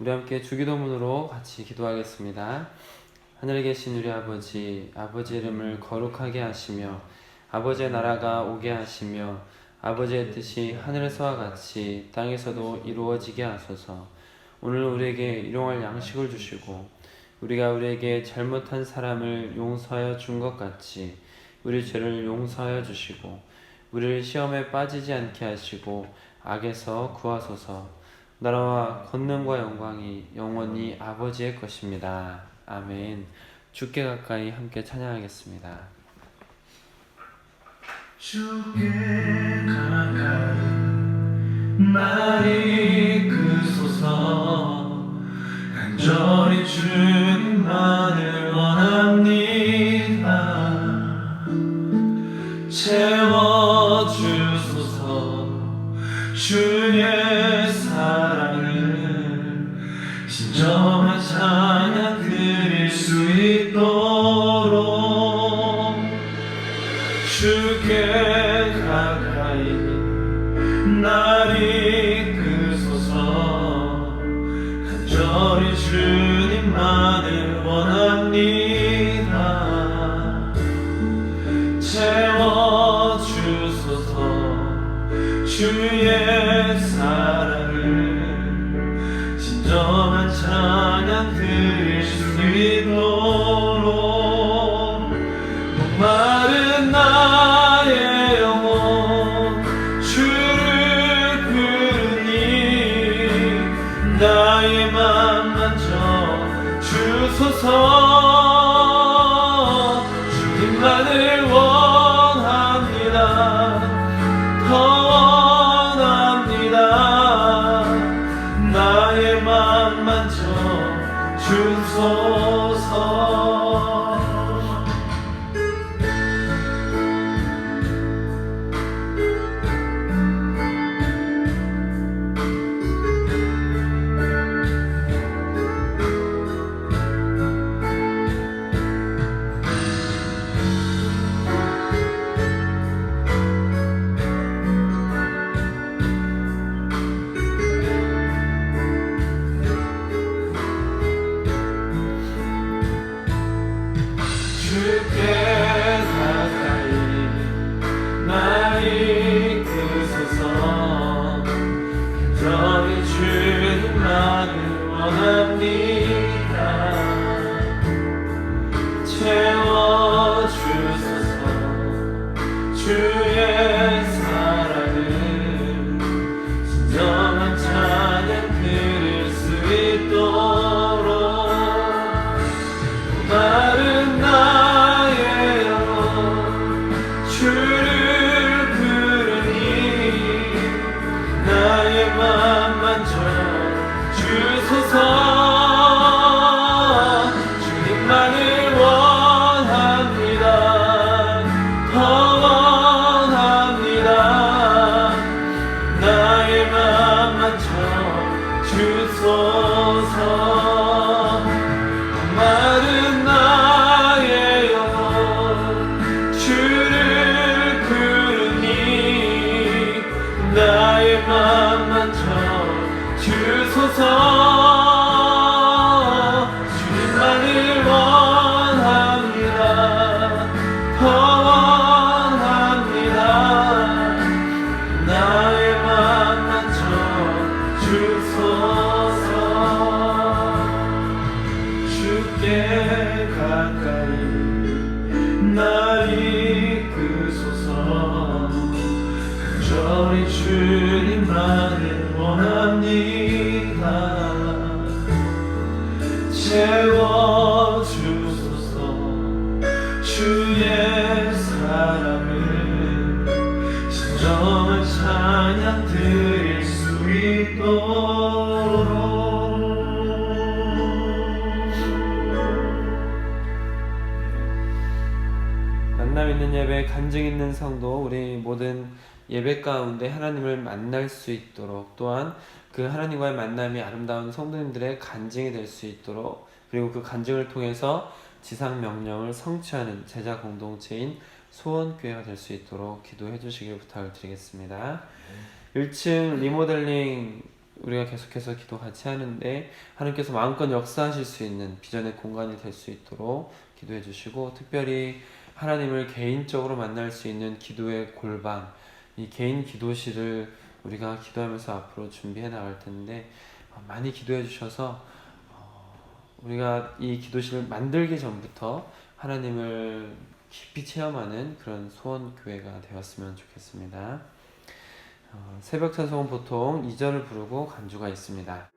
우리 함께 주기도문으로 같이 기도하겠습니다. 하늘에 계신 우리 아버지, 아버지 이름을 거룩하게 하시며 아버지의 나라가 오게 하시며 아버지의 뜻이 하늘에서와 같이 땅에서도 이루어지게 하소서. 오늘 우리에게 일용할 양식을 주시고 우리가 우리에게 잘못한 사람을 용서하여 준 것 같이 우리 죄를 용서하여 주시고 우리를 시험에 빠지지 않게 하시고 악에서 구하소서. 나라와 권능과 영광이 영원히 아버지의 것입니다. 아멘. 주께 가까이 함께 찬양하겠습니다. 주께 가까이 날 이끄소서. 간절히 주님만을 원합니다. 채워주소서. 주의 사랑을 진정한 찬양 드릴 수 있도록 주께 가까이 날 이끄소서. 간절히 주님만을 원합니다. 채워주소서. 주의 사랑을 진정한 찬양 드릴 수 있도록 목마른 나의 영혼 주를 부르니 나의 맘 만져 주소서. 주님만을 원합니다. 더 나의 맘 만져 주소서. 주의 사랑을 진정한 찬양 드릴 수 있도록 마른 나의 영혼 주를 부르니 나의 맘 만져 주소서. 주님만을 원합니다. 더 나의 맘 만져 주소서. 마른 나의 영혼 주를 부르니 나의 맘 만져 주소서. 주님만을 원합니다. 더 원합니다. 나의 맘 만져 주소서. 주께 가까이 날 이끄소서. 간절히 주님만을 원합니다. 채워주소서. 주의 사랑을 진정한 찬양 드릴 수 있도록. 만남 있는 예배, 간증 있는 성도, 우리 모든 예배 가운데 하나님을 만날 수 있도록, 또한 그 하나님과의 만남이 아름다운 성도님들의 간증이 될 수 있도록, 그리고 그 간증을 통해서 지상 명령을 성취하는 제자 공동체인 소원교회가 될 수 있도록 기도해 주시길 부탁을 드리겠습니다. 1층 리모델링 우리가 계속해서 기도 같이 하는데 하나님께서 마음껏 역사하실 수 있는 비전의 공간이 될 수 있도록 기도해 주시고, 특별히 하나님을 개인적으로 만날 수 있는 기도의 골방, 이 개인 기도실을 우리가 기도하면서 앞으로 준비해 나갈 텐데 많이 기도해 주셔서 우리가 이 기도실을 만들기 전부터 하나님을 깊이 체험하는 그런 소원교회가 되었으면 좋겠습니다. 새벽 찬송은 보통 2절을 부르고 간주가 있습니다.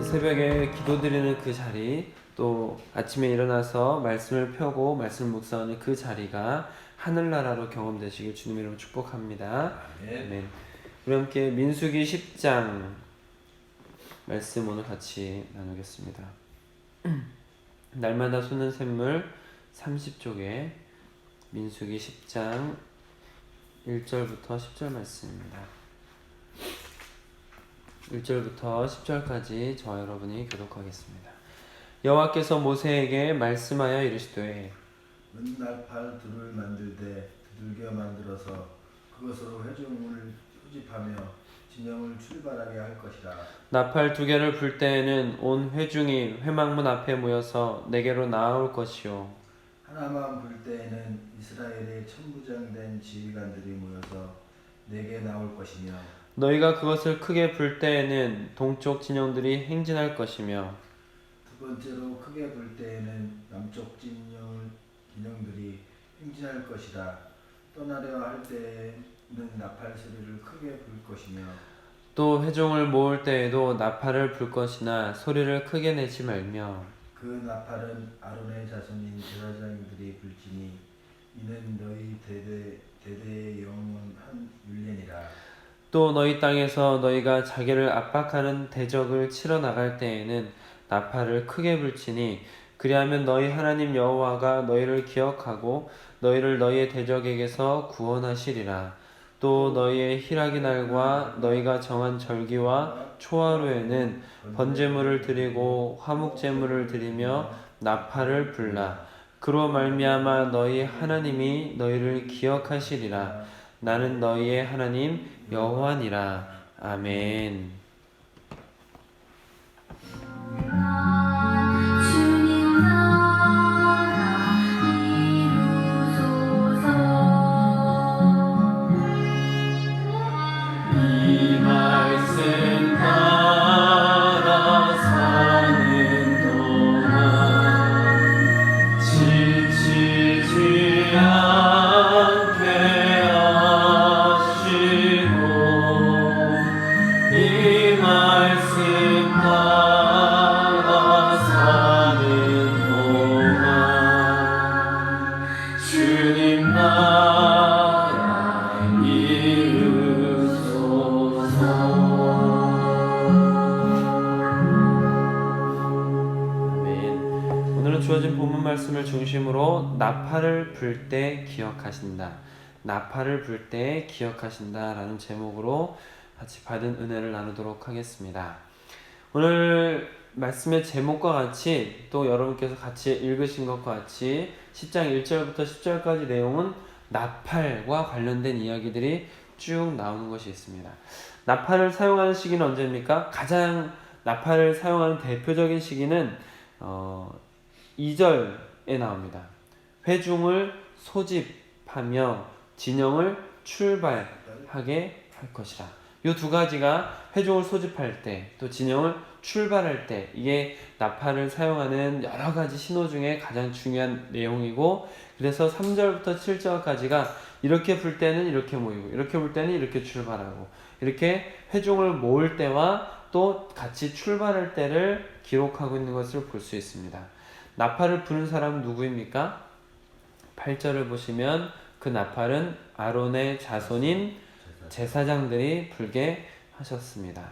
새벽에 기도드리는 그 자리, 또 아침에 일어나서 말씀을 펴고 말씀 묵상하는 그 자리가 하늘나라로 경험되시길 주님 이름으로 축복합니다. 아멘. 우리 함께 민수기 10장 말씀 오늘 같이 나누겠습니다. 날마다 솟는 샘물 30쪽에 민수기 10장 1절부터 10절 말씀입니다. 1절부터 10절까지 저와 여러분이 교독하겠습니다. 여호와께서 모세에게 말씀하여 이르시되 은날팔 둘을 만들되 두들겨 만들어서 그것으로 회중을 소집하며 진영을 출발하게 할 것이라. 나팔 두 개를 불 때에는 온 회중이 회막문 앞에 모여서 내게로 나아올 것이요 하나만 불 때에는 이스라엘의 천부장된 지휘관들이 모여서 내게 나올 것이며 너희가 그것을 크게 불 때에는 동쪽 진영들이 행진할 것이며 두 번째로 크게 불 때에는 남쪽 진영들이 행진할 것이라. 떠나려 할 때에는 나팔 소리를 크게 불 것이며 또 회중을 모을 때에도 나팔을 불 것이나 소리를 크게 내지 말며 그 나팔은 아론의 자손인 제사장들이 불지니 이는 너희 대대의 영원한 율례니라. 또 너희 땅에서 너희가 자기를 압박하는 대적을 치러 나갈 때에는 나팔을 크게 불지니 그리하면 너희 하나님 여호와가 너희를 기억하고 너희를 너희의 대적에게서 구원하시리라. 또 너희의 희락의 날과 너희가 정한 절기와 초하루에는 번제물을 드리고 화목제물을 드리며 나팔을 불라. 그로 말미암아 너희 하나님이 너희를 기억하시리라. 나는 너희의 하나님 여호와니라. 아멘. 주님 나라 이루소서. 이 말씀 따라 사는 동안 지치지 않게 하시고 이 말씀 따라 사는 동안 주님 나라 이루소서. 아멘. 오늘은 주어진 본문 말씀을 중심으로 나팔을 불 때 기억하신다. 나팔을 불 때 기억하신다 라는 제목으로 같이 받은 은혜를 나누도록 하겠습니다. 오늘 말씀의 제목과 같이 또 여러분께서 같이 읽으신 것과 같이 10장 1절부터 10절까지 내용은 나팔과 관련된 이야기들이 쭉 나오는 것이 있습니다. 나팔을 사용하는 시기는 언제입니까? 가장 나팔을 사용하는 대표적인 시기는 2절에 나옵니다. 회중을 소집하며 진영을 출발하게 할 것이라. 이 두 가지가 회중을 소집할 때 또 진영을 출발할 때 이게 나팔을 사용하는 여러 가지 신호 중에 가장 중요한 내용이고, 그래서 3절부터 7절까지가 이렇게 불 때는 이렇게 모이고 이렇게 불 때는 이렇게 출발하고 이렇게 회중을 모을 때와 또 같이 출발할 때를 기록하고 있는 것을 볼 수 있습니다. 나팔을 부는 사람은 누구입니까? 8절을 보시면 그 나팔은 아론의 자손인 제사장들이 불게 하셨습니다.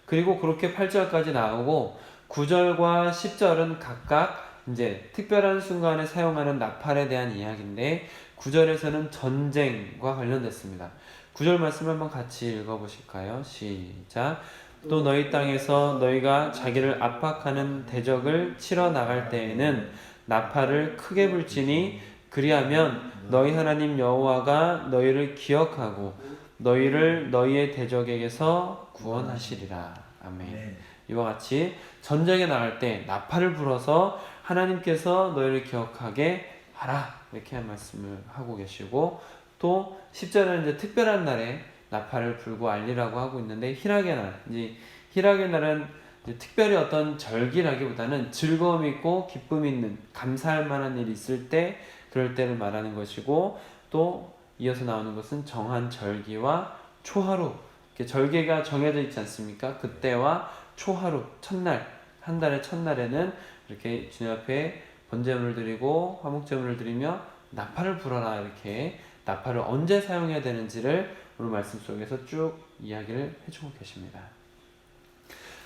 그리고 그렇게 8절까지 나오고 9절과 10절은 각각 이제 특별한 순간에 사용하는 나팔에 대한 이야기인데 9절에서는 전쟁과 관련됐습니다. 9절 말씀을 한번 같이 읽어보실까요? 시작. 또 너희 땅에서 너희가 자기를 압박하는 대적을 치러 나갈 때에는 나팔을 크게 불지니 그리하면 너희 하나님 여호와가 너희를 기억하고 너희를 너희의 대적에게서 구원하시리라. 아멘. 이와 같이 전쟁에 나갈 때 나팔을 불어서 하나님께서 너희를 기억하게 하라, 이렇게 말씀을 하고 계시고, 또 10절에는 이제 특별한 날에 나팔을 불고 알리라고 하고 있는데, 희락의 날, 이제 희락의 날은 이제 특별히 어떤 절기라기보다는 즐거움 있고 기쁨 있는 감사할 만한 일이 있을 때 그럴 때를 말하는 것이고, 또 이어서 나오는 것은 정한 절기와 초하루, 이렇게 절기가 정해져 있지 않습니까? 그때와 초하루, 첫날, 한 달의 첫날에는 이렇게 주님 앞에 번제물을 드리고 화목제물을 드리며 나팔을 불어라, 이렇게 나팔을 언제 사용해야 되는지를 오늘 말씀 속에서 쭉 이야기를 해주고 계십니다.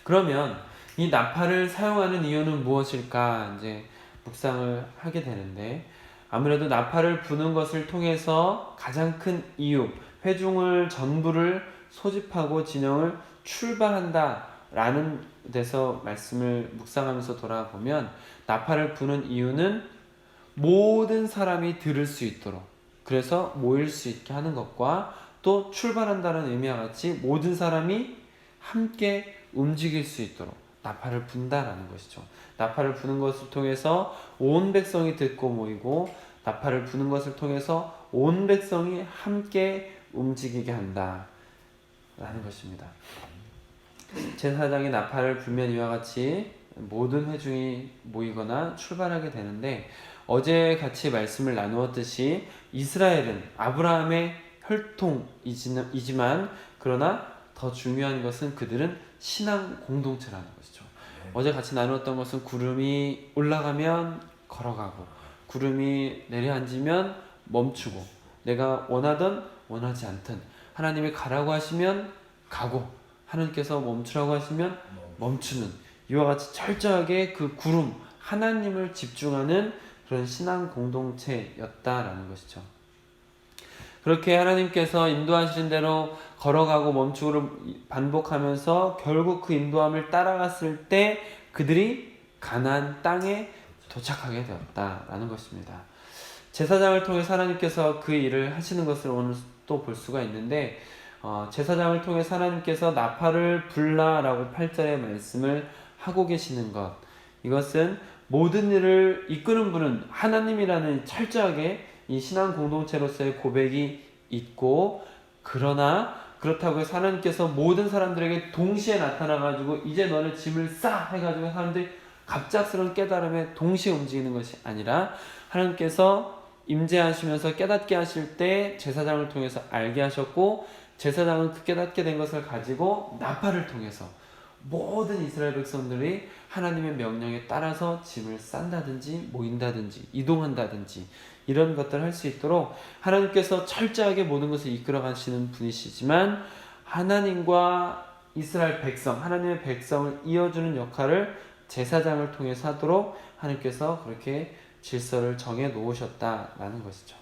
그러면 이 나팔을 사용하는 이유는 무엇일까 이제 묵상을 하게 되는데, 아무래도 나팔을 부는 것을 통해서 가장 큰 이유, 회중을 전부를 소집하고 진영을 출발한다 라는 데서 말씀을 묵상하면서 돌아보면, 나팔을 부는 이유는 모든 사람이 들을 수 있도록, 그래서 모일 수 있게 하는 것과 또 출발한다는 의미와 같이 모든 사람이 함께 움직일 수 있도록 나팔을 분다라는 것이죠. 나팔을 부는 것을 통해서 온 백성이 듣고 모이고, 나팔을 부는 것을 통해서 온 백성이 함께 움직이게 한다 라는 것입니다. 제사장이 나팔을 불면 이와 같이 모든 회중이 모이거나 출발하게 되는데, 어제 같이 말씀을 나누었듯이 이스라엘은 아브라함의 혈통이지만 그러나 더 중요한 것은 그들은 신앙 공동체라는 것이죠. 어제 같이 나누었던 것은 구름이 올라가면 걸어가고 구름이 내려앉으면 멈추고, 내가 원하든 원하지 않든 하나님이 가라고 하시면 가고 하나님께서 멈추라고 하시면 멈추는, 이와 같이 철저하게 그 구름, 하나님을 집중하는 그런 신앙 공동체였다라는 것이죠. 그렇게 하나님께서 인도하시는 대로 걸어가고 멈추고를 반복하면서 결국 그 인도함을 따라갔을 때 그들이 가나안 땅에 도착하게 되었다라는 것입니다. 제사장을 통해서 하나님께서 그 일을 하시는 것을 오늘 또 볼 수가 있는데 제사장을 통해서 하나님께서 나팔을 불라라고 8절에 말씀을 하고 계시는 것, 이것은 모든 일을 이끄는 분은 하나님이라는 철저하게 이 신앙 공동체로서의 고백이 있고, 그러나 그렇다고 해서 하나님께서 모든 사람들에게 동시에 나타나가지고 이제 너네 짐을 싸 해가지고 사람들이 갑작스러운 깨달음에 동시에 움직이는 것이 아니라 하나님께서 임재하시면서 깨닫게 하실 때 제사장을 통해서 알게 하셨고, 제사장은 그 깨닫게 된 것을 가지고 나팔을 통해서 모든 이스라엘 백성들이 하나님의 명령에 따라서 짐을 싼다든지 모인다든지 이동한다든지 이런 것들을 할 수 있도록 하나님께서 철저하게 모든 것을 이끌어 가시는 분이시지만, 하나님과 이스라엘 백성, 하나님의 백성을 이어주는 역할을 제사장을 통해서 하도록 하나님께서 그렇게 질서를 정해 놓으셨다라는 것이죠.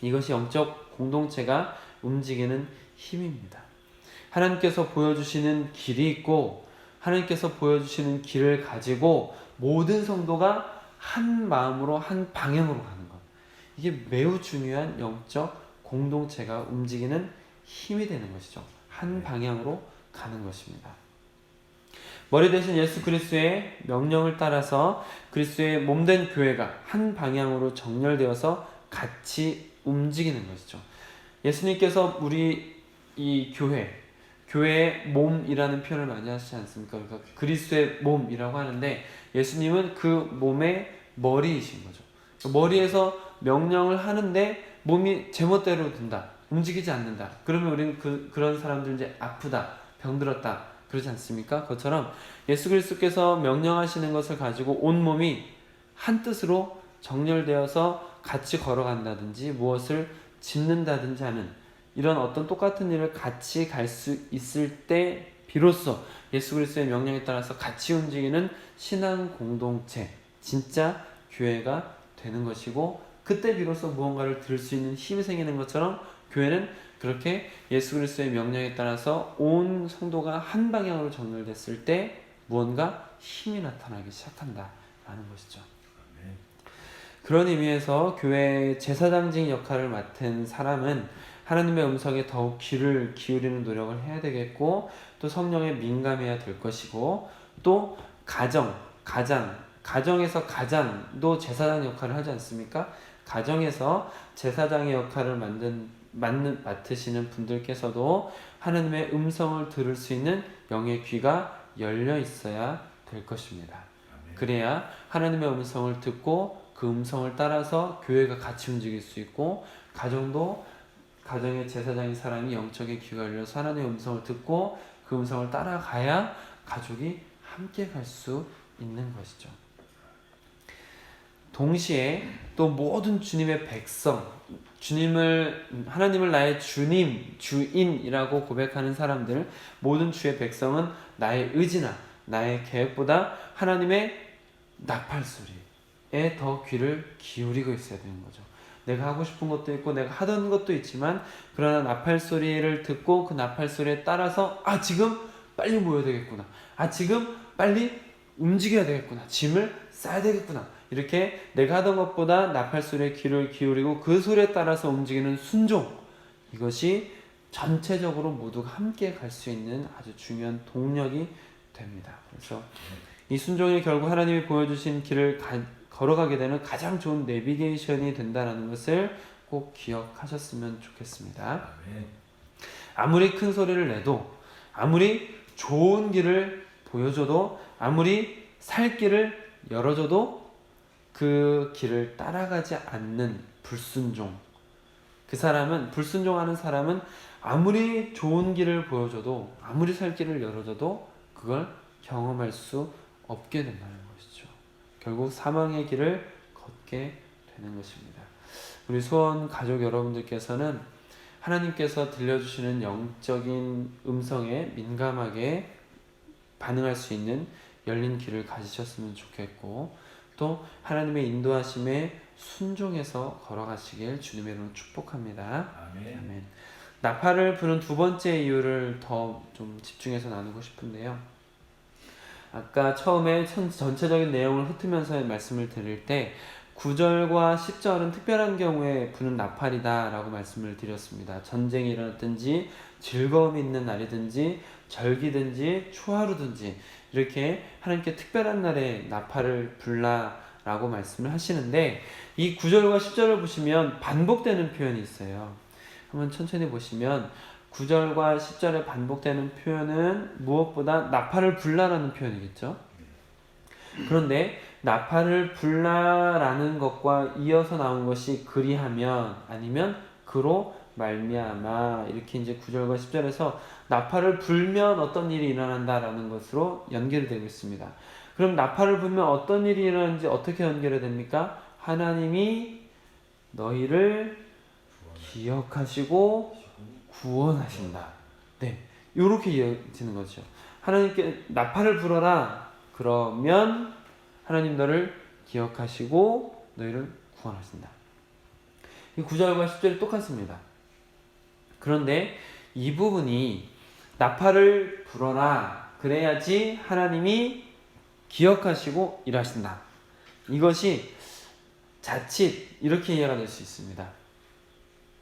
이것이 영적 공동체가 움직이는 힘입니다. 하나님께서 보여주시는 길이 있고, 하나님께서 보여주시는 길을 가지고 모든 성도가 한 마음으로 한 방향으로 가는 것, 이게 매우 중요한 영적 공동체가 움직이는 힘이 되는 것이죠. 한 방향으로 가는 것입니다. 머리 대신 예수 그리스도의 명령을 따라서 그리스도의 몸된 교회가 한 방향으로 정렬되어서 같이 움직이는 것이죠. 예수님께서 우리 이 교회의 몸이라는 표현을 많이 하시지 않습니까? 그러니까 그리스도의 몸이라고 하는데, 예수님은 그 몸의 머리이신 거죠. 머리에서 명령을 하는데 몸이 제멋대로 든다, 움직이지 않는다. 그러면 우리는 그런 사람들 이제 아프다, 병들었다 그러지 않습니까? 그것처럼 예수 그리스도께서 명령하시는 것을 가지고 온 몸이 한 뜻으로 정렬되어서 같이 걸어간다든지 무엇을 짚는다든지 하는 이런 어떤 똑같은 일을 같이 갈 수 있을 때 비로소 예수 그리스도의 명령에 따라서 같이 움직이는 신앙 공동체, 진짜 교회가 되는 것이고, 그때 비로소 무언가를 들을 수 있는 힘이 생기는 것처럼 교회는 그렇게 예수 그리스도의 명령에 따라서 온 성도가 한 방향으로 정렬됐을 때 무언가 힘이 나타나기 시작한다라는 것이죠. 그런 의미에서 교회의 제사장직 역할을 맡은 사람은 하나님의 음성에 더욱 귀를 기울이는 노력을 해야 되겠고, 또 성령에 민감해야 될 것이고, 또 가정에서 가장도 제사장 역할을 하지 않습니까? 가정에서 제사장의 역할을 맡으시는 분들께서도 하나님의 음성을 들을 수 있는 영의 귀가 열려 있어야 될 것입니다. 그래야 하나님의 음성을 듣고 그 음성을 따라서 교회가 같이 움직일 수 있고, 가정의 제사장인 사람이 영적인 귀가 열려서 하나님의 음성을 듣고 그 음성을 따라가야 가족이 함께 갈 수 있는 것이죠. 동시에 또 모든 주님의 백성, 하나님을 나의 주님, 주인이라고 고백하는 사람들, 모든 주의 백성은 나의 의지나 나의 계획보다 하나님의 나팔 소리에 더 귀를 기울이고 있어야 되는 거죠. 내가 하고 싶은 것도 있고 내가 하던 것도 있지만, 그러나 나팔 소리를 듣고 그 나팔 소리에 따라서 지금 빨리 모여야 되겠구나, 지금 빨리 움직여야 되겠구나, 짐을 싸야 되겠구나, 이렇게 내가 하던 것보다 나팔 소리에 귀를 기울이고 그 소리에 따라서 움직이는 순종, 이것이 전체적으로 모두가 함께 갈 수 있는 아주 중요한 동력이 됩니다. 그래서 이 순종이 결국 하나님이 보여주신 길을 걸어가게 되는 가장 좋은 내비게이션이 된다는 것을 꼭 기억하셨으면 좋겠습니다. 아무리 큰 소리를 내도, 아무리 좋은 길을 보여줘도, 아무리 살 길을 열어줘도 그 길을 따라가지 않는 불순종하는 사람은 아무리 좋은 길을 보여줘도, 아무리 살 길을 열어줘도 그걸 경험할 수 없게 된다는 것이죠. 결국 사망의 길을 걷게 되는 것입니다. 우리 수원 가족 여러분들께서는 하나님께서 들려주시는 영적인 음성에 민감하게 반응할 수 있는 열린 길을 가지셨으면 좋겠고, 또 하나님의 인도하심에 순종해서 걸어가시길 주님의 이름으로 축복합니다. 아멘. 아멘. 나팔을 부는 두 번째 이유를 더 좀 집중해서 나누고 싶은데요. 아까 처음에 전체적인 내용을 훑으면서 말씀을 드릴 때 9절과 10절은 특별한 경우에 부는 나팔이다 라고 말씀을 드렸습니다. 전쟁이 일어났든지 즐거움이 있는 날이든지 절기든지 초하루든지 이렇게 하나님께 특별한 날에 나팔을 불라 라고 말씀을 하시는데 이 9절과 10절을 보시면 반복되는 표현이 있어요. 한번 천천히 보시면 9절과 10절에 반복되는 표현은 무엇보다 나팔을 불라라는 표현이겠죠. 그런데 나팔을 불라라는 것과 이어서 나온 것이 그리하면 아니면 그로 말미암아 이렇게 이제 9절과 10절에서 나팔을 불면 어떤 일이 일어난다라는 것으로 연결이 되고 있습니다. 그럼 나팔을 불면 어떤 일이 일어나는지 어떻게 연결이 됩니까? 하나님이 너희를 기억하시고 구원하신다. 네, 이렇게 이어지는 거죠. 하나님께 나팔을 불어라. 그러면 하나님 너를 기억하시고 너희를 구원하신다. 이 9절과 10절이 똑같습니다. 그런데 이 부분이 나팔을 불어라. 그래야지 하나님이 기억하시고 일하신다. 이것이 자칫 이렇게 이해가 될 수 있습니다.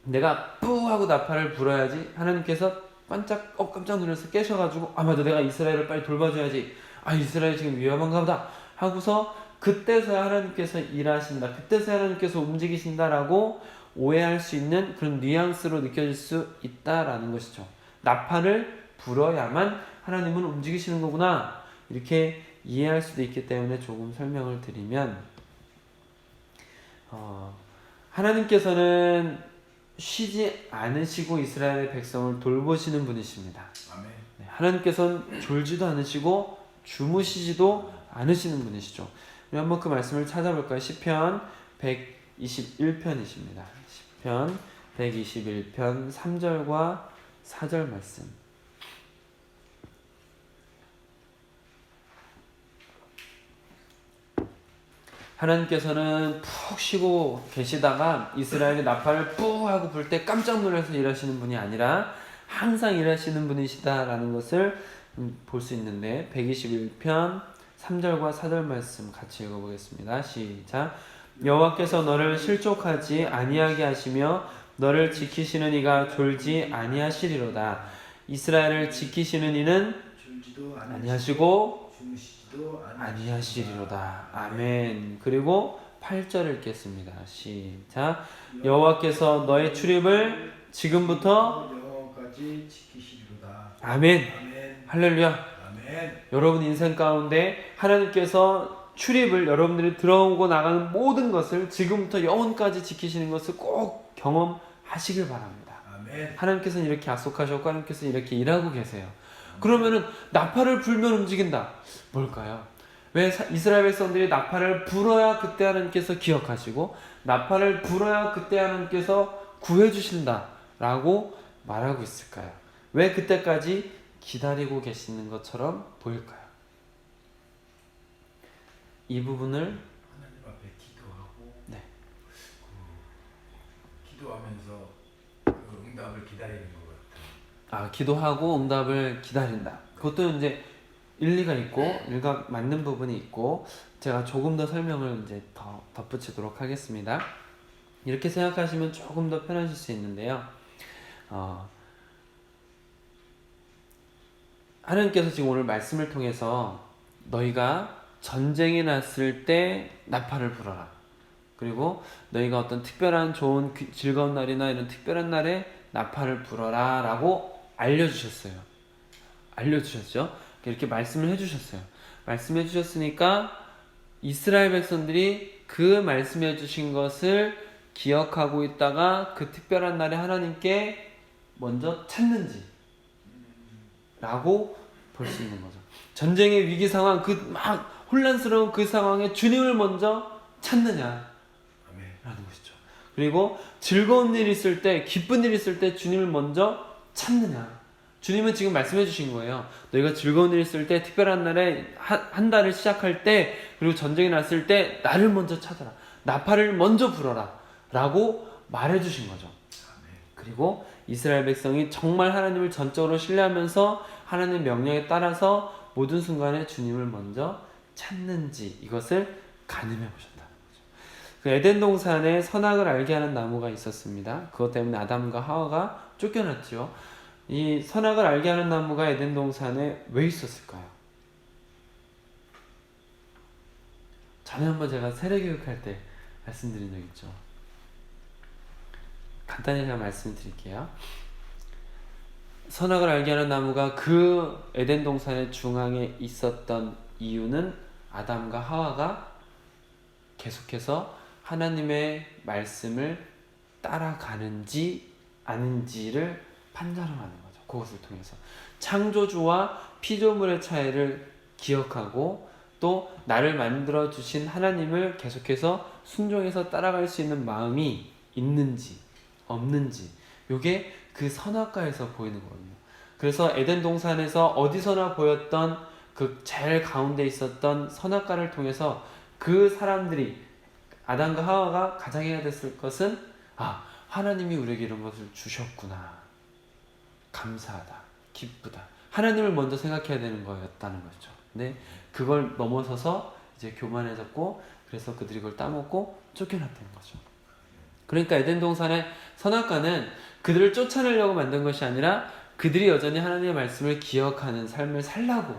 내가 뿌 하고 나팔을 불어야지 하나님께서 깜짝 놀라서 깨셔가지고 맞아 내가 이스라엘을 빨리 돌봐줘야지 이스라엘 지금 위험한가 보다 하고서 그때서야 하나님께서 일하신다, 그때서야 하나님께서 움직이신다라고 오해할 수 있는 그런 뉘앙스로 느껴질 수 있다라는 것이죠. 나팔을 불어야만 하나님은 움직이시는 거구나 이렇게 이해할 수도 있기 때문에 조금 설명을 드리면 하나님께서는 쉬지 않으시고 이스라엘의 백성을 돌보시는 분이십니다. 아멘. 네, 하나님께서는 졸지도 않으시고 주무시지도 않으시는 분이시죠. 우리 한번 그 말씀을 찾아볼까요? 시편 121편이십니다. 시편 121편 3절과 4절 말씀. 하나님께서는 푹 쉬고 계시다가 이스라엘의 나팔을 뿌 하고 불 때 깜짝 놀라서 일하시는 분이 아니라 항상 일하시는 분이시다라는 것을 볼 수 있는데 121편 3절과 4절 말씀 같이 읽어보겠습니다. 시작. 여호와께서 너를 실족하지 아니하게 하시며 너를 지키시는 이가 졸지 아니하시리로다. 이스라엘을 지키시는 이는 줄지도 아니하시고 주무시지도 아니하시리로다. 아멘. 그리고 8절 읽겠습니다. 시작. 여호와께서 너의 출입을 지금부터 영원까지 지키시리로다. 아멘. 아멘. 할렐루야. 아멘. 여러분 인생 가운데 하나님께서 출입을 여러분들이 들어오고 나가는 모든 것을 지금부터 영원까지 지키시는 것을 꼭 경험하시길 바랍니다. 아멘. 하나님께서는 이렇게 약속하셨고 하나님께서는 이렇게 일하고 계세요. 그러면은 나팔을 불면 움직인다. 뭘까요? 왜 이스라엘 백성들이 나팔을 불어야 그때 하나님께서 기억하시고 나팔을 불어야 그때 하나님께서 구해주신다 라고 말하고 있을까요? 왜 그때까지 기다리고 계시는 것처럼 보일까요? 이 부분을 하나님 앞에 기도하고 네. 기도하면서 그 응답을 기다리는 것 같아요. 기도하고 응답을 기다린다. 그것도 이제 일리가 있고 일각 맞는 부분이 있고 제가 조금 더 설명을 이제 더 덧붙이도록 하겠습니다. 이렇게 생각하시면 조금 더 편하실 수 있는데요. 하나님께서 지금 오늘 말씀을 통해서 너희가 전쟁이 났을 때 나팔을 불어라. 그리고 너희가 어떤 특별한 좋은 즐거운 날이나 이런 특별한 날에 나팔을 불어라 라고 알려주셨어요. 알려주셨죠? 이렇게 말씀을 해주셨어요. 말씀해 주셨으니까 이스라엘 백성들이 그 말씀해 주신 것을 기억하고 있다가 그 특별한 날에 하나님께 먼저 찾는지 라고 볼 수 있는 거죠. 전쟁의 위기 상황, 그 막 혼란스러운 그 상황에 주님을 먼저 찾느냐 라는 것이죠. 그리고 즐거운 일 있을 때, 기쁜 일 있을 때 주님을 먼저 찾느냐 주님은 지금 말씀해 주신 거예요. 너희가 즐거운 일 있을 때, 특별한 날에 한 달을 시작할 때, 그리고 전쟁이 났을 때 나를 먼저 찾아라. 나팔을 먼저 불어라. 라고 말해 주신 거죠. 그리고 이스라엘 백성이 정말 하나님을 전적으로 신뢰하면서 하나님의 명령에 따라서 모든 순간에 주님을 먼저 찾는지 이것을 가늠해 보셨다는 거죠. 그 에덴 동산에 선악을 알게 하는 나무가 있었습니다. 그것 때문에 아담과 하와가 쫓겨났죠. 이 선악을 알게 하는 나무가 에덴 동산에 왜 있었을까요? 전에 한번 제가 세례교육할 때 말씀드린 적 있죠. 간단히 제가 말씀드릴게요. 선악을 알게 하는 나무가 그 에덴 동산의 중앙에 있었던 이유는 아담과 하와가 계속해서 하나님의 말씀을 따라가는지 아닌지를 판단하는 거죠. 그것을 통해서 창조주와 피조물의 차이를 기억하고 또 나를 만들어 주신 하나님을 계속해서 순종해서 따라갈 수 있는 마음이 있는지 없는지, 요게 그 선악과에서 보이는 거거든요. 그래서 에덴 동산에서 어디서나 보였던 그 제일 가운데 있었던 선악과를 통해서 그 사람들이, 아담과 하와가 가장 해야 됐을 것은, 하나님이 우리에게 이런 것을 주셨구나, 감사하다, 기쁘다, 하나님을 먼저 생각해야 되는 거였다는 거죠. 근데 그걸 넘어서서 이제 교만해졌고, 그래서 그들이 그걸 따먹고 쫓겨났다는 거죠. 그러니까 에덴 동산의 선악과는 그들을 쫓아내려고 만든 것이 아니라 그들이 여전히 하나님의 말씀을 기억하는 삶을 살라고,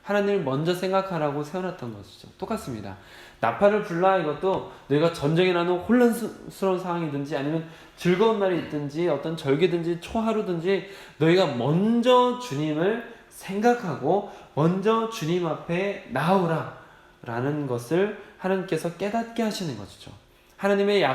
하나님을 먼저 생각하라고 세워놨던 것이죠. 똑같습니다. 나팔을 불라, 이것도 너희가 전쟁이 나는 혼란스러운 상황이든지 아니면 즐거운 날이 있든지 어떤 절기든지 초하루든지 너희가 먼저 주님을 생각하고 먼저 주님 앞에 나오라 라는 것을 하나님께서 깨닫게 하시는 것이죠. 하나님의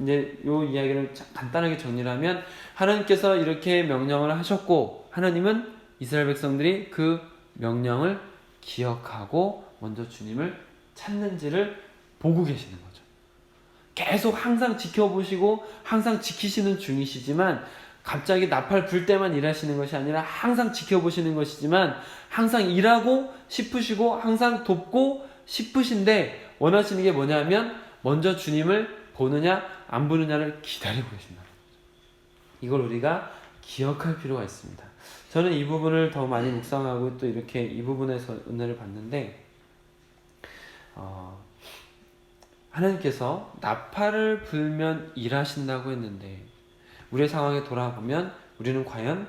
이제 요 이야기를 간단하게 정리를 하면, 하나님께서 이렇게 명령을 하셨고 하나님은 이스라엘 백성들이 그 명령을 기억하고 먼저 주님을 찾는지를 보고 계시는 거죠. 계속 항상 지켜보시고 항상 지키시는 중이시지만, 갑자기 나팔 불 때만 일하시는 것이 아니라 항상 지켜보시는 것이지만 항상 일하고 싶으시고 항상 돕고 싶으신데, 원하시는 게 뭐냐면 먼저 주님을 보느냐 안 보느냐를 기다리고 계신다는 거죠. 이걸 우리가 기억할 필요가 있습니다. 저는 이 부분을 더 많이 묵상하고 또 이렇게 이 부분에서 은혜를 받는데, 하나님께서 나팔을 불면 일하신다고 했는데 우리의 상황에 돌아보면 우리는 과연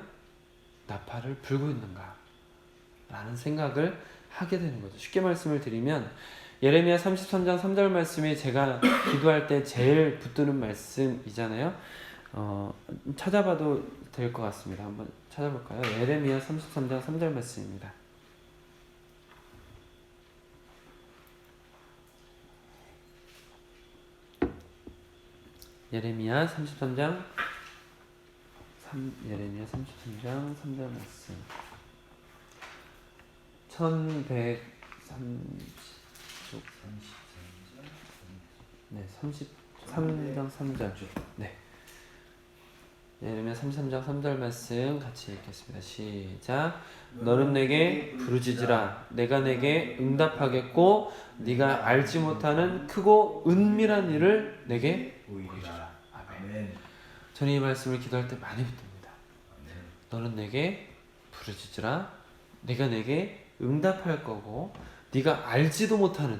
나팔을 불고 있는가? 라는 생각을 하게 되는 거죠. 쉽게 말씀을 드리면 예레미야 33장 3절 말씀이 제가 기도할 때 제일 붙드는 말씀이잖아요. 찾아봐도 될 것 같습니다. 한번 찾아볼까요? 예레미야 33장 3절 말씀입니다. 예레미야 33장 3절 말씀. 33장 3절. 네. 예레미야 33장 3절 말씀 같이 읽겠습니다. 시작. 너는 내게 부르짖으라. 내가 내게 응답하겠고 네가 알지 못하는 크고 은밀한 일을 내게 보이리라. 아멘. 저는 이 말씀을 기도할 때 많이 붙듭니다. 너는 내게 부르짖으라. 내가 내게 응답할 거고 네가 알지도 못하는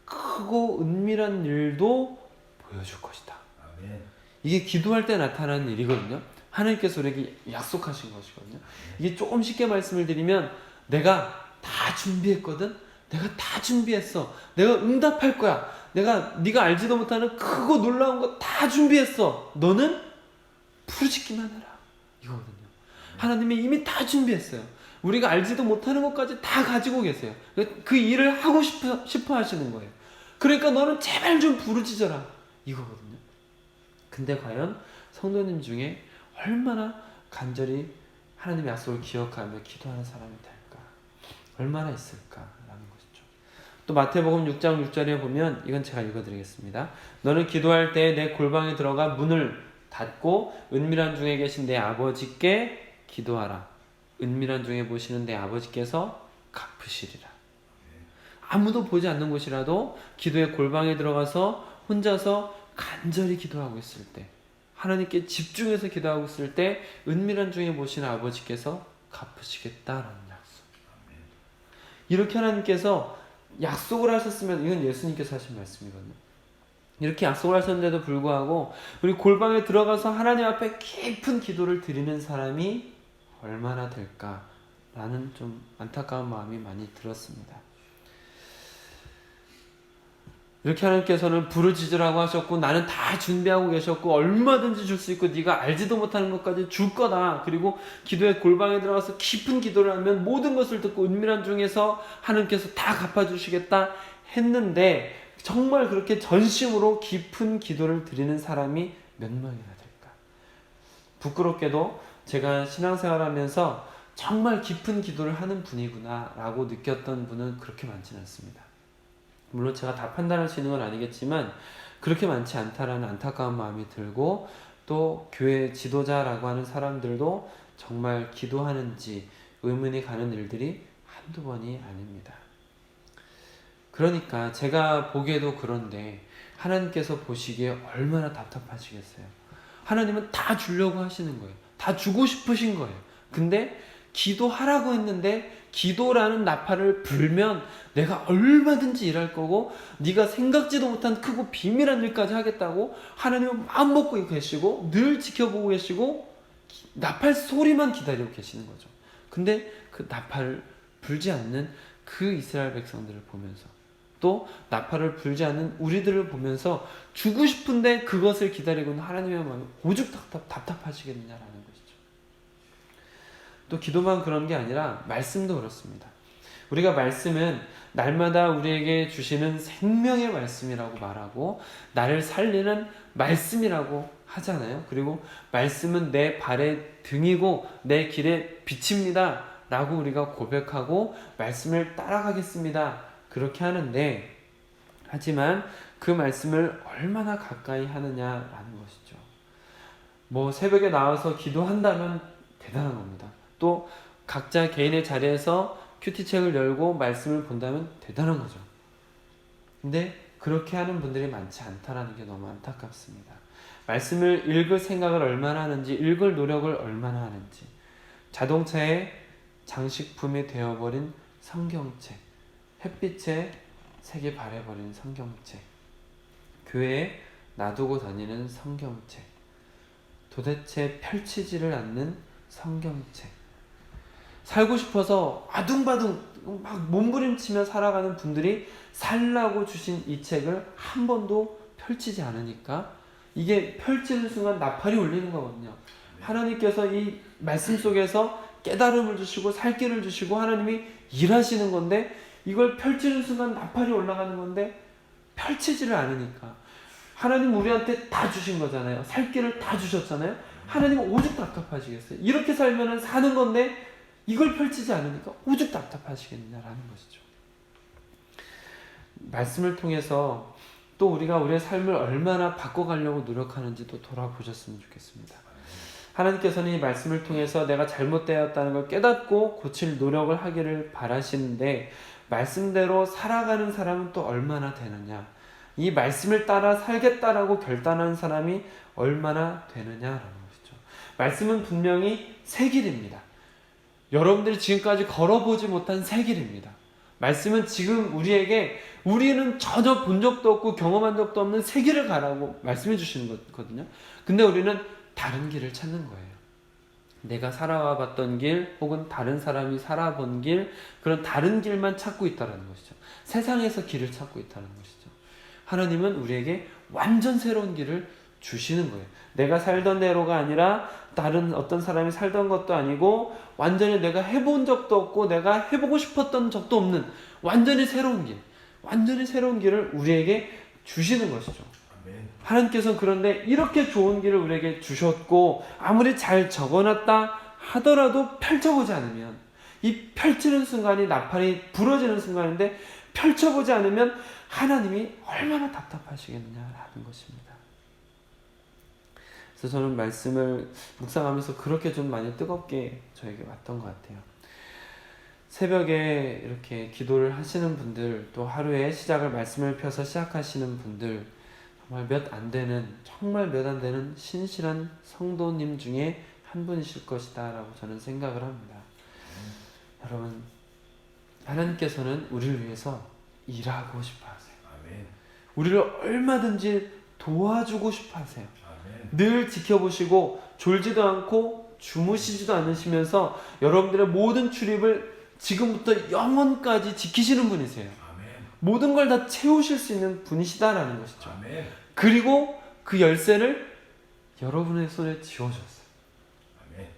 크고 은밀한 일도 보여줄 것이다. 아멘. 이게 기도할 때 나타나는 일이거든요. 하나님께서 우리에게 약속하신 것이거든요. 이게 조금 쉽게 말씀을 드리면, 내가 다 준비했거든. 내가 다 준비했어. 내가 응답할 거야. 네가 알지도 못하는 크고 놀라운 거 다 준비했어. 너는 부르짖기만 해라. 이거거든요. 하나님이 이미 다 준비했어요. 우리가 알지도 못하는 것까지 다 가지고 계세요. 그 일을 하고 싶어 하시는 거예요. 그러니까 너는 제발 좀 부르짖어라. 이거거든요. 근데 과연 성도님 중에 얼마나 간절히 하나님의 약속을 기억하며 기도하는 사람이 될까? 얼마나 있을까라는 것이죠. 또 마태복음 6장 6절에 보면, 이건 제가 읽어드리겠습니다. 너는 기도할 때 내 골방에 들어가 문을 닫고 은밀한 중에 계신 내 아버지께 기도하라. 은밀한 중에 보시는 내 아버지께서 갚으시리라. 아무도 보지 않는 곳이라도 기도의 골방에 들어가서 혼자서 간절히 기도하고 있을 때, 하나님께 집중해서 기도하고 있을 때 은밀한 중에 보시는 아버지께서 갚으시겠다라는 약속. 이렇게 하나님께서 약속을 하셨으면, 이건 예수님께서 하신 말씀이거든요. 이렇게 약속을 하셨는데도 불구하고 우리 골방에 들어가서 하나님 앞에 깊은 기도를 드리는 사람이 얼마나 될까라는 좀 안타까운 마음이 많이 들었습니다. 이렇게 하나님께서는 부르짖으라고 하셨고, 나는 다 준비하고 계셨고, 얼마든지 줄 수 있고, 네가 알지도 못하는 것까지 줄 거다. 그리고 기도의 골방에 들어가서 깊은 기도를 하면 모든 것을 듣고 은밀한 중에서 하나님께서 다 갚아주시겠다 했는데, 정말 그렇게 전심으로 깊은 기도를 드리는 사람이 몇 명이나 될까? 부끄럽게도 제가 신앙생활하면서 정말 깊은 기도를 하는 분이구나 라고 느꼈던 분은 그렇게 많지는 않습니다. 물론 제가 다 판단할 수 있는 건 아니겠지만 그렇게 많지 않다라는 안타까운 마음이 들고, 또 교회 지도자라고 하는 사람들도 정말 기도하는지 의문이 가는 일들이 한두 번이 아닙니다. 그러니까 제가 보기에도 그런데 하나님께서 보시기에 얼마나 답답하시겠어요. 하나님은 다 주려고 하시는 거예요. 다 주고 싶으신 거예요. 근데 기도하라고 했는데 기도라는 나팔을 불면 내가 얼마든지 일할 거고, 네가 생각지도 못한 크고 비밀한 일까지 하겠다고 하나님은 마음 먹고 계시고 늘 지켜보고 계시고 나팔 소리만 기다리고 계시는 거죠. 근데 그 나팔을 불지 않는 그 이스라엘 백성들을 보면서, 또 나팔을 불지 않는 우리들을 보면서 주고 싶은데 그것을 기다리고 있는 하나님의 마음이 오죽 답답하시겠느냐라는 것이죠. 또 기도만 그런 게 아니라 말씀도 그렇습니다. 우리가 말씀은 날마다 우리에게 주시는 생명의 말씀이라고 말하고, 나를 살리는 말씀이라고 하잖아요. 그리고 말씀은 내 발의 등이고 내 길의 빛입니다 라고 우리가 고백하고 말씀을 따라가겠습니다 그렇게 하는데, 하지만 그 말씀을 얼마나 가까이 하느냐라는 것이죠. 뭐 새벽에 나와서 기도한다면 대단한 겁니다. 또 각자 개인의 자리에서 큐티책을 열고 말씀을 본다면 대단한 거죠. 근데 그렇게 하는 분들이 많지 않다라는 게 너무 안타깝습니다. 말씀을 읽을 생각을 얼마나 하는지, 읽을 노력을 얼마나 하는지. 자동차의 장식품이 되어버린 성경책, 햇빛에 색이 바래버린 성경책, 교회에 놔두고 다니는 성경책, 도대체 펼치지를 않는 성경책, 살고 싶어서 아둥바둥 막 몸부림치며 살아가는 분들이 살라고 주신 이 책을 한 번도 펼치지 않으니까 이게 펼치는 순간 나팔이 울리는 거거든요. 하나님께서 이 말씀 속에서 깨달음을 주시고 살 길을 주시고 하나님이 일하시는 건데, 이걸 펼치는 순간 나팔이 올라가는 건데 펼치지를 않으니까, 하나님 우리한테 다 주신 거잖아요. 살 길을 다 주셨잖아요. 하나님은 오죽 답답하시겠어요. 이렇게 살면은 사는 건데 이걸 펼치지 않으니까 오죽 답답하시겠느냐라는 것이죠. 말씀을 통해서 또 우리가 우리의 삶을 얼마나 바꿔가려고 노력하는지도 돌아보셨으면 좋겠습니다. 하나님께서는 이 말씀을 통해서 내가 잘못되었다는 걸 깨닫고 고칠 노력을 하기를 바라시는데, 말씀대로 살아가는 사람은 또 얼마나 되느냐, 이 말씀을 따라 살겠다라고 결단한 사람이 얼마나 되느냐라는 것이죠. 말씀은 분명히 새 길입니다. 여러분들이 지금까지 걸어보지 못한 새 길입니다. 말씀은 지금 우리는 전혀 본 적도 없고 경험한 적도 없는 새 길을 가라고 말씀해 주시는 거거든요. 근데 우리는 다른 길을 찾는 거예요. 내가 살아와 봤던 길, 혹은 다른 사람이 살아본 길, 그런 다른 길만 찾고 있다는 것이죠. 세상에서 길을 찾고 있다는 것이죠. 하나님은 우리에게 완전 새로운 길을 주시는 거예요. 내가 살던 대로가 아니라 다른 어떤 사람이 살던 것도 아니고, 완전히 내가 해본 적도 없고 내가 해보고 싶었던 적도 없는 완전히 새로운 길, 완전히 새로운 길을 우리에게 주시는 것이죠. 하나님께서는 그런데 이렇게 좋은 길을 우리에게 주셨고, 아무리 잘 적어놨다 하더라도 펼쳐보지 않으면, 이 펼치는 순간이 나팔이 부러지는 순간인데 펼쳐보지 않으면 하나님이 얼마나 답답하시겠느냐라는 것입니다. 그래서 저는 말씀을 묵상하면서 그렇게 좀 많이 뜨겁게 저에게 왔던 것 같아요. 새벽에 이렇게 기도를 하시는 분들, 또 하루에 시작을 말씀을 펴서 시작하시는 분들, 정말 정말 몇 안 되는 신실한 성도님 중에 한 분이실 것이다 라고 저는 생각을 합니다. 여러분, 하나님께서는 우리를 위해서 일하고 싶어 하세요. 아멘. 우리를 얼마든지 도와주고 싶어 하세요. 아멘. 늘 지켜보시고 졸지도 않고 주무시지도 않으시면서 여러분들의 모든 출입을 지금부터 영원까지 지키시는 분이세요. 아멘. 모든 걸 다 채우실 수 있는 분이시다라는 것이죠. 아멘. 그리고 그 열쇠를 여러분의 손에 쥐어줬어요. 아멘.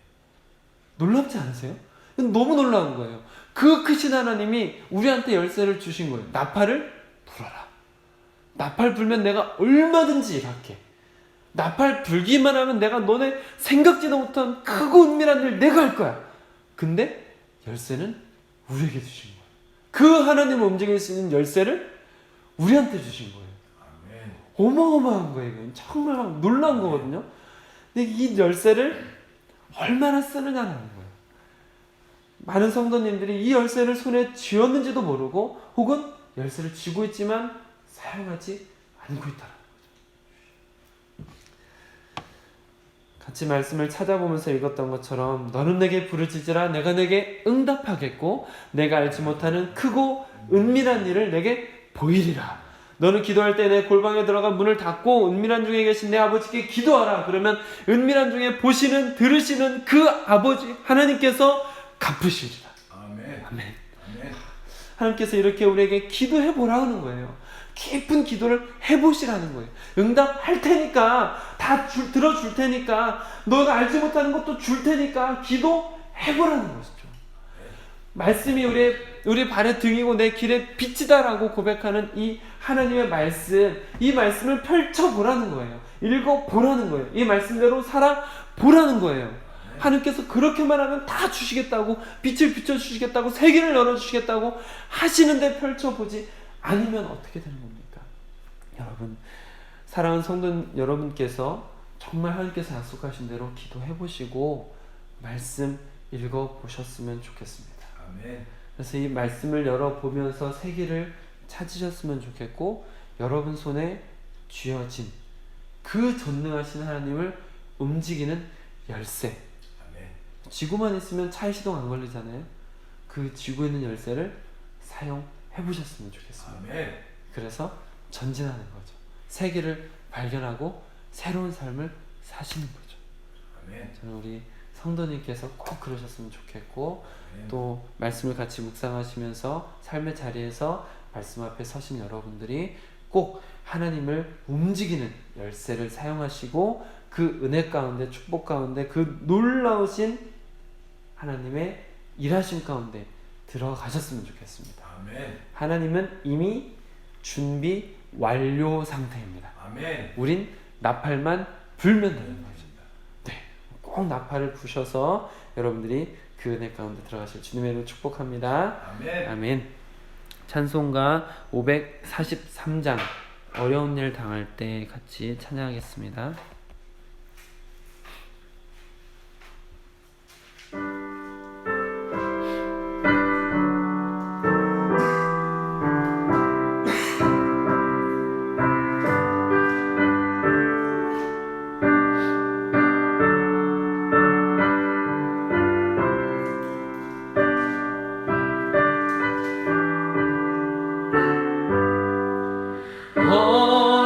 놀랍지 않으세요? 너무 놀라운 거예요. 그 크신 하나님이 우리한테 열쇠를 주신 거예요. 나팔을 불어라. 나팔 불면 내가 얼마든지 일할게. 나팔 불기만 하면 내가 너네 생각지도 못한 크고 은밀한 일 내가 할 거야. 근데 열쇠는 우리에게 주신 거예요. 그 하나님을 움직일 수 있는 열쇠를 우리한테 주신 거예요. 아멘. 어마어마한 거예요. 이건 정말 막 놀라운 거거든요. 근데 이 열쇠를 얼마나 쓰느냐는 거예요. 많은 성도님들이 이 열쇠를 손에 쥐었는지도 모르고 혹은 열쇠를 쥐고 있지만 사용하지 않고 있다는 거죠. 같이 말씀을 찾아보면서 읽었던 것처럼 너는 내게 부르짖으라 내가 내게 응답하겠고 내가 알지 못하는 크고 은밀한 일을 내게 보이리라. 너는 기도할 때 내 골방에 들어가 문을 닫고 은밀한 중에 계신 내 아버지께 기도하라. 그러면 은밀한 중에 보시는 들으시는 그 아버지 하나님께서 갚으시리라. 아멘. 아멘. 아멘. 하나님께서 이렇게 우리에게 기도해 보라는 거예요. 깊은 기도를 해보시라는 거예요. 응답할 테니까 들어줄 테니까 너가 알지 못하는 것도 줄 테니까 기도해보라는 것이죠. 말씀이 우리 발의 등이고 내 길의 빛이다라고 고백하는 이 하나님의 말씀, 이 말씀을 펼쳐보라는 거예요. 읽어보라는 거예요. 이 말씀대로 살아보라는 거예요. 하나님께서 그렇게만 하면 다 주시겠다고, 빛을 비춰주시겠다고, 세계를 열어주시겠다고 하시는데 펼쳐보지 아니면 어떻게 되는 겁니까? 여러분, 사랑하는 성도 여러분께서 정말 하나님께서 약속하신 대로 기도해보시고 말씀 읽어보셨으면 좋겠습니다. 아멘. 그래서 이 말씀을 열어보면서 세계를 찾으셨으면 좋겠고 여러분 손에 쥐어진 그 전능하신 하나님을 움직이는 열쇠, 아멘. 쥐고만 있으면 차에 시동 안 걸리잖아요. 그 쥐고 있는 열쇠를 사용해보셨으면 좋겠습니다. 아멘. 그래서 전진하는 거죠. 세계를 발견하고 새로운 삶을 사시는 거죠. 아멘. 저는 우리 성도님께서 꼭 그러셨으면 좋겠고 아멘. 또 말씀을 같이 묵상하시면서 삶의 자리에서 말씀 앞에 서신 여러분들이 꼭 하나님을 움직이는 열쇠를 사용하시고 그 은혜 가운데 축복 가운데 그 놀라우신 하나님의 일하심 가운데 들어가셨으면 좋겠습니다. 아멘. 하나님은 이미 준비 완료 상태입니다. 아멘. 우린 나팔만 불면 되는 거죠. 네, 꼭 나팔을 부셔서 여러분들이 그 은혜 가운데 들어가실 주님의 이름으로 축복합니다. 아멘. 아멘. 찬송가 543장 어려운 일 당할 때 같이 찬양하겠습니다.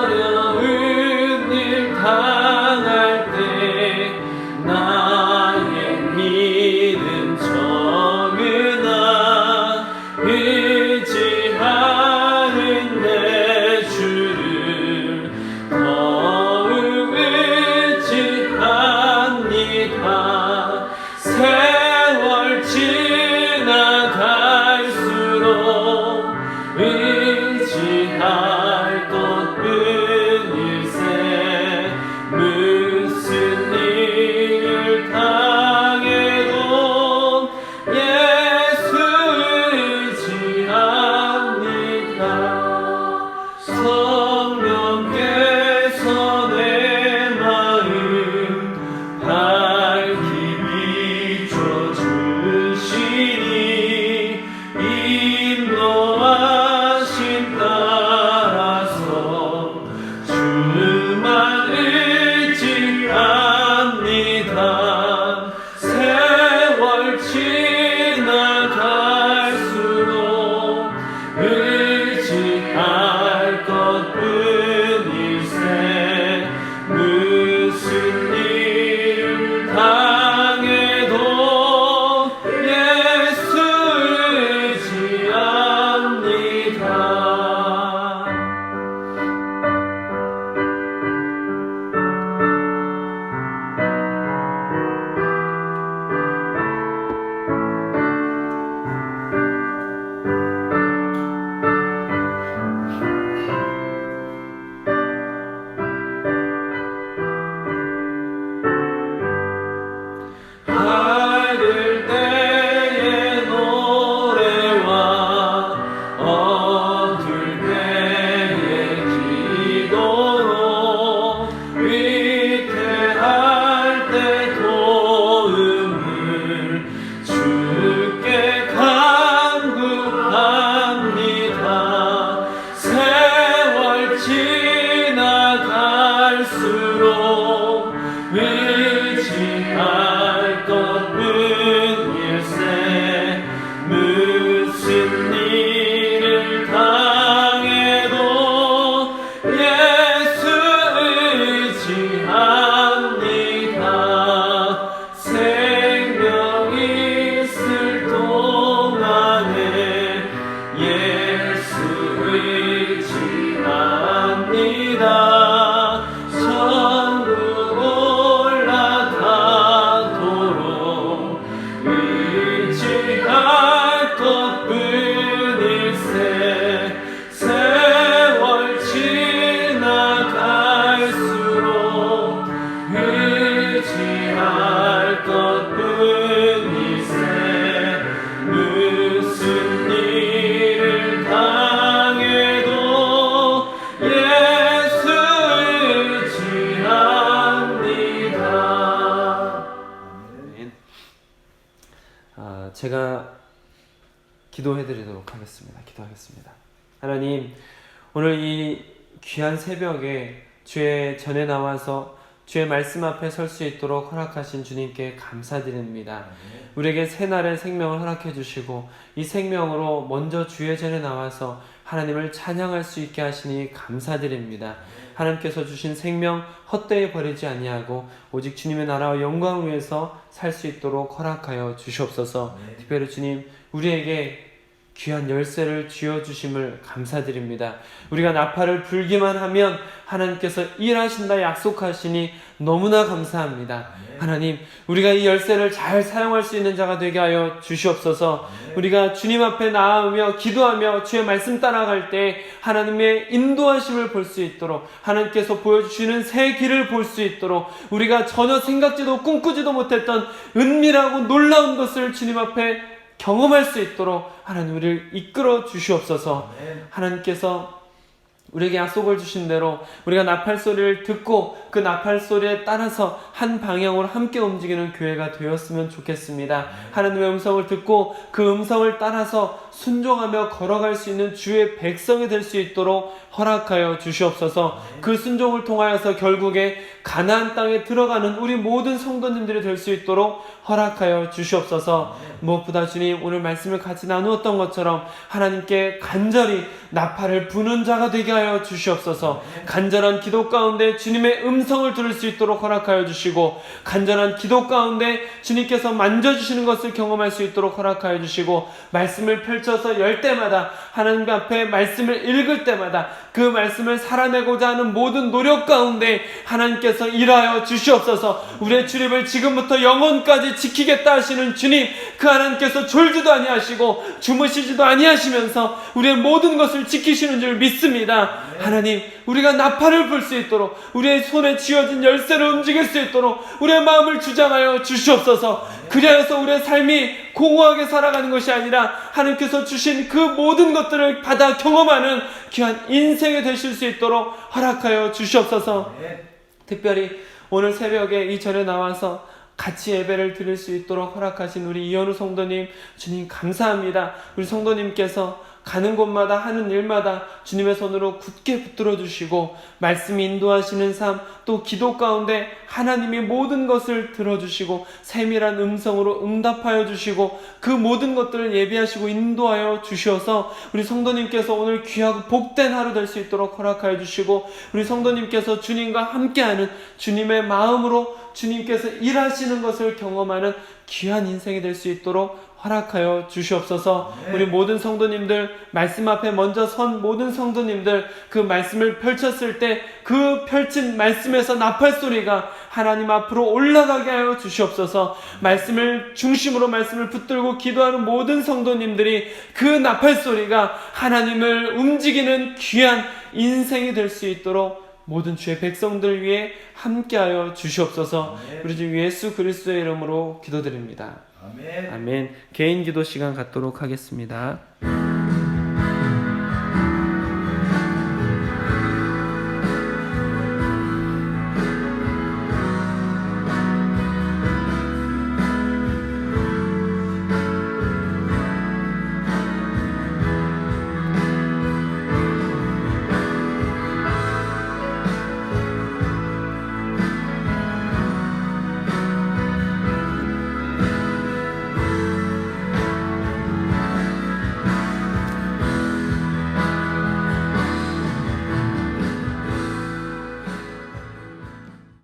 어려운 일 당할 때 나의 믿음 정은아 의지하는 내 주를 더욱 의지합니다. 세월 지나갈수록 의지할 것 지나갈수록 의지할 것뿐일세 무슨 일을 당해도 예수 의지합니다. 생명 있을 동안에 예수 의지합니다. 천국 올라가도록 의지할 것뿐일세 세월 지나갈수록 의지할 것뿐일세 무슨 일을 당해도 예수 의지합니다. 제가 기도해드리도록 하겠습니다. 기도하겠습니다. 하나님, 오늘 이 귀한 새벽에 주의 전에 나와서 주의 말씀 앞에 설 수 있도록 허락하신 주님께 감사드립니다. 우리에게 새날의 생명을 허락해 주시고 이 생명으로 먼저 주의 전에 나와서 하나님을 찬양할 수 있게 하시니 감사드립니다. 하나님께서 주신 생명 헛되이 버리지 아니하고 오직 주님의 나라와 영광을 위해서 살 수 있도록 허락하여 주시옵소서. 특별히 주님, 우리에게 귀한 열쇠를 쥐어주심을 감사드립니다. 우리가 나팔을 불기만 하면 하나님께서 일하신다 약속하시니 너무나 감사합니다. 하나님, 우리가 이 열쇠를 잘 사용할 수 있는 자가 되게 하여 주시옵소서. 우리가 주님 앞에 나아오며 기도하며 주의 말씀 따라갈 때 하나님의 인도하심을 볼 수 있도록, 하나님께서 보여주시는 새 길을 볼 수 있도록, 우리가 전혀 생각지도 꿈꾸지도 못했던 은밀하고 놀라운 것을 주님 앞에 경험할 수 있도록 하나님 우리를 이끌어 주시옵소서. 하나님께서 우리에게 약속을 주신 대로 우리가 나팔 소리를 듣고 그 나팔 소리에 따라서 한 방향으로 함께 움직이는 교회가 되었으면 좋겠습니다. 하나님의 음성을 듣고 그 음성을 따라서 순종하며 걸어갈 수 있는 주의 백성이 될 수 있도록 허락하여 주시옵소서. 그 순종을 통하여서 결국에 가나안 땅에 들어가는 우리 모든 성도님들이 될 수 있도록 허락하여 주시옵소서. 무엇보다 주님, 오늘 말씀을 같이 나누었던 것처럼 하나님께 간절히 나팔을 부는 자가 되게 하여 주시옵소서. 간절한 기도 가운데 주님의 음성을 들을 수 있도록 허락하여 주시고, 간절한 기도 가운데 주님께서 만져주시는 것을 경험할 수 있도록 허락하여 주시고, 말씀을 펼쳐서 열 때마다, 하나님 앞에 말씀을 읽을 때마다 그 말씀을 살아내고자 하는 모든 노력 가운데 하나님께서 일하여 주시옵소서. 우리의 출입을 지금부터 영원까지 지키겠다 하시는 주님, 그 하나님께서 졸지도 아니하시고 주무시지도 아니하시면서 우리의 모든 것을 지키시는 줄 믿습니다. 하나님, 우리가 나팔을 불 수 있도록, 우리의 손에 쥐어진 열쇠를 움직일 수 있도록 우리의 마음을 주장하여 주시옵소서. 그리하여서 우리의 삶이 공허하게 살아가는 것이 아니라 하나님께서 주신 그 모든 것들을 받아 경험하는 귀한 인생이 되실 수 있도록 허락하여 주시옵소서. 특별히 오늘 새벽에 이 절에 나와서 같이 예배를 드릴 수 있도록 허락하신 우리 이현우 성도님, 주님 감사합니다. 우리 성도님께서 가는 곳마다 하는 일마다 주님의 손으로 굳게 붙들어 주시고 말씀이 인도하시는 삶, 또 기도 가운데 하나님이 모든 것을 들어주시고 세밀한 음성으로 응답하여 주시고 그 모든 것들을 예비하시고 인도하여 주셔서 우리 성도님께서 오늘 귀하고 복된 하루 될 수 있도록 허락하여 주시고, 우리 성도님께서 주님과 함께하는 주님의 마음으로 주님께서 일하시는 것을 경험하는 귀한 인생이 될 수 있도록 허락하여 주시옵소서. 우리 모든 성도님들, 말씀 앞에 먼저 선 모든 성도님들, 그 말씀을 펼쳤을 때 그 펼친 말씀에서 나팔 소리가 하나님 앞으로 올라가게 하여 주시옵소서. 말씀을 중심으로 말씀을 붙들고 기도하는 모든 성도님들이 그 나팔 소리가 하나님을 움직이는 귀한 인생이 될 수 있도록 모든 주의 백성들 위해 함께하여 주시옵소서. 우리 주 예수 그리스도의 이름으로 기도드립니다. 아멘. 개인 기도 시간 갖도록 하겠습니다.